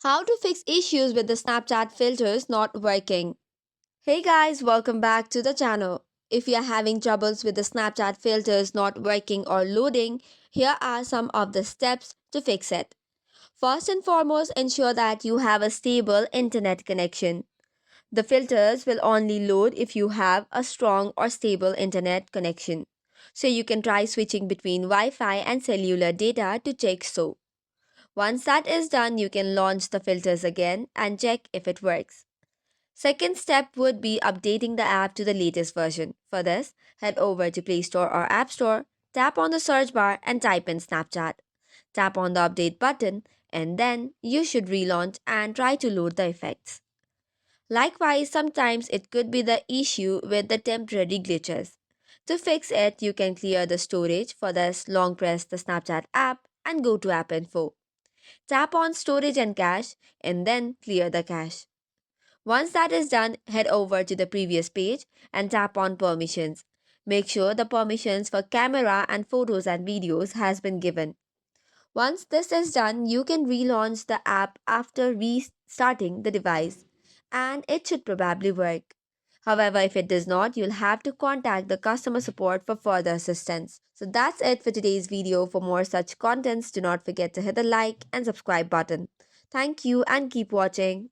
How to fix issues with the Snapchat filters not working. Hey guys, welcome back to the channel. If you are having troubles with the Snapchat filters not working or loading, here are some of the steps to fix it. First and foremost, ensure that you have a stable internet connection. The filters will only load if you have a strong or stable internet connection. So you can try switching between Wi-Fi and cellular data to check so. Once that is done, you can launch the filters again and check if it works. Second step would be updating the app to the latest version. For this, head over to Play Store or App Store, tap on the search bar and type in Snapchat. Tap on the update button and then you should relaunch and try to load the effects. Likewise, sometimes it could be the issue with the temporary glitches. To fix it, you can clear the storage. For this, long press the Snapchat app and go to App Info. Tap on Storage and Cache and then clear the cache. Once that is done, head over to the previous page and tap on Permissions. Make sure the permissions for camera and photos and videos has been given. Once this is done, you can relaunch the app after restarting the device and it should probably work. However, if it does not, you'll have to contact the customer support for further assistance. So that's it for today's video. For more such contents, do not forget to hit the like and subscribe button. Thank you and keep watching.